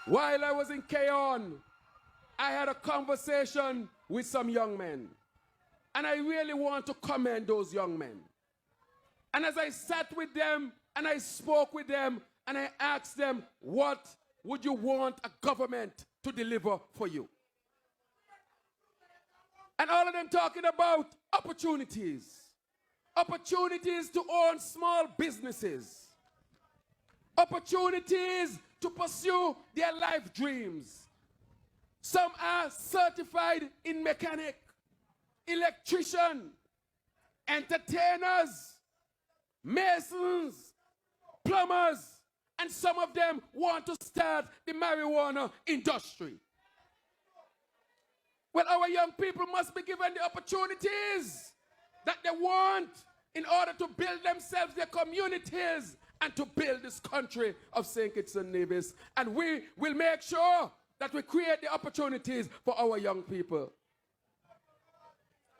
While I was in Cayon, I had a conversation with some young men. And I really want to commend those young men. And as I sat with them and I spoke with them and I asked them, what would you want a government to deliver for you? And all of them talking about opportunities. Opportunities to own small businesses. Opportunities to pursue their life dreams. Some are certified in mechanic, electrician, entertainers, masons, plumbers, and some of them want to start the marijuana industry. Well, our young people must be given the opportunities that they want in order to build themselves, their communities, and to build this country of St. Kitts and Nevis. And we will make sure that we create the opportunities for our young people.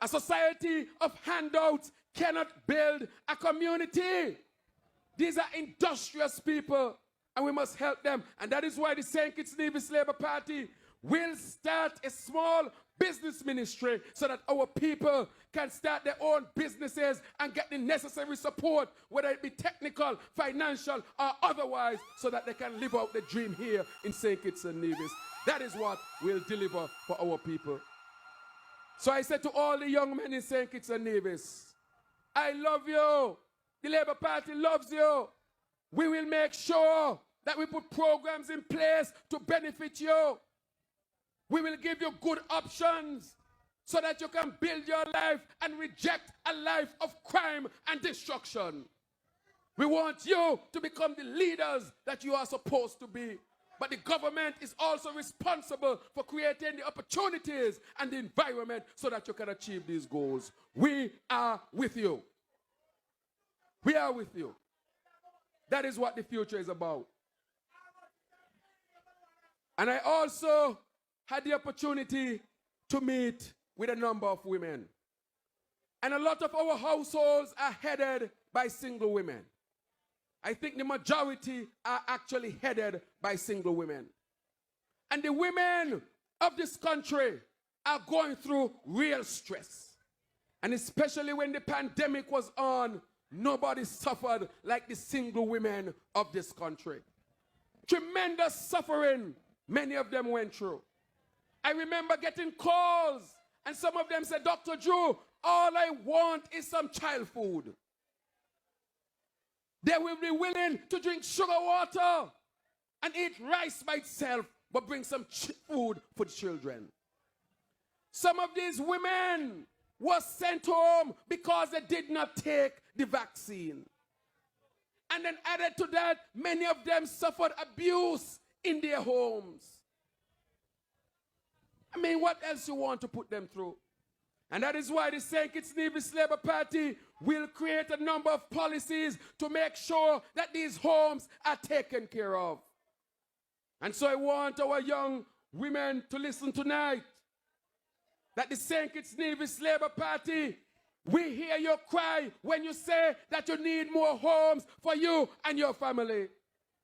A society of handouts cannot build a community. These are industrious people, and we must help them. And that is why the St. Kitts Nevis Labour Party will start a small business ministry so that our people can start their own businesses and get the necessary support, whether it be technical, financial, or otherwise, so that they can live out the dream here in St. Kitts and Nevis. That is what we'll deliver for our people. So I said to all the young men in St. Kitts and Nevis, I love you. The Labour Party loves you. We will make sure that we put programs in place to benefit you. We will give you good options so that you can build your life and reject a life of crime and destruction. We want you to become the leaders that you are supposed to be. But the government is also responsible for creating the opportunities and the environment so that you can achieve these goals. We are with you. We are with you. That is what the future is about. And I also had the opportunity to meet with a number of women. And a lot of our households are headed by single women. I think the majority are actually headed by single women. And the women of this country are going through real stress. And especially when the pandemic was on, nobody suffered like the single women of this country. Tremendous suffering many of them went through. I remember getting calls, and some of them said, Dr. Drew, all I want is some child food. They will be willing to drink sugar water and eat rice by itself, but bring some food for the children. Some of these women were sent home because they did not take the vaccine. And then added to that, many of them suffered abuse in their homes. I mean, what else you want to put them through? And that is why the St. Kitts Nevis Labour Party will create a number of policies to make sure that these homes are taken care of. And so I want our young women to listen tonight that the St. Kitts Nevis Labour Party, we hear your cry when you say that you need more homes for you and your family.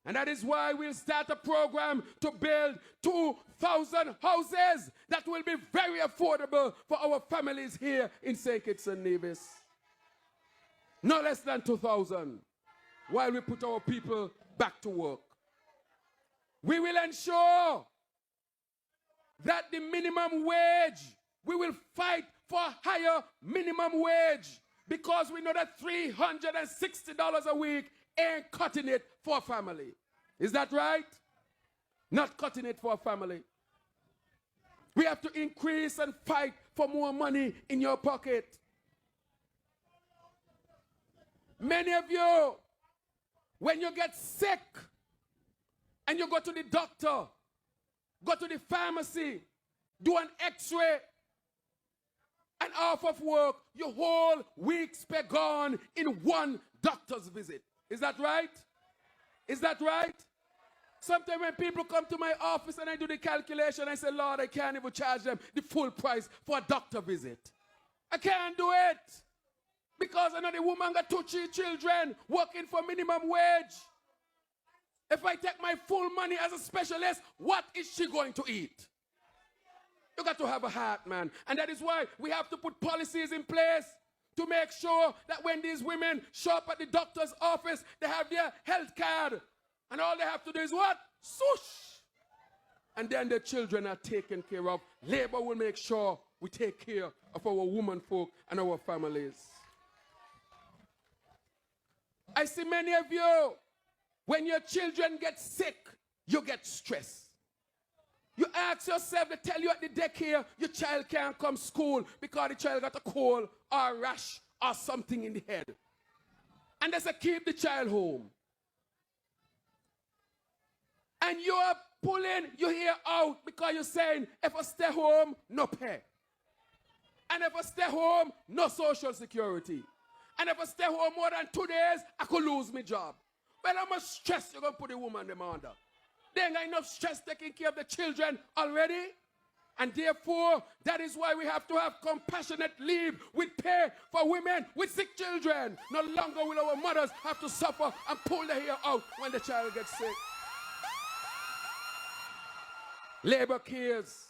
And that is why we'll start a program to build 2,000 houses that will be very affordable for our families here in St. Kitts and Nevis. No less than 2,000, while we put our people back to work. We will ensure that the minimum wage, we will fight for a higher minimum wage, because we know that $360 a week ain't cutting it for a family. Is that right? Not cutting it for a family. We have to increase and fight for more money in your pocket. Many of you, when you get sick and you go to the doctor, go to the pharmacy, do an x-ray, and off of work, your whole week's pay gone in one doctor's visit. Is that right? Is that right? Sometimes when people come to my office and I do the calculation, I say, Lord, I can't even charge them the full price for a doctor visit. I can't do it. Because I know the woman got 2 children working for minimum wage. If I take my full money as a specialist, what is she going to eat? You got to have a heart, man. And that is why we have to put policies in place to make sure that when these women show up at the doctor's office, they have their health card. And all they have to do is what? Swoosh. And then the children are taken care of. Labor will make sure we take care of our women folk and our families. I see many of you, when your children get sick, you get stressed. You ask yourself, they tell you at the daycare, your child can't come to school because the child got a cold or a rash or something in the head. And they say, keep the child home. And you are pulling your hair out because you're saying, if I stay home, no pay. And if I stay home, no social security. And if I stay home more than 2 days, I could lose my job. Well, how much stress you going to put the woman them under? They ain't got enough stress taking care of the children already. And therefore, that is why we have to have compassionate leave with pay for women with sick children. No longer will our mothers have to suffer and pull their hair out when the child gets sick. Labor cares.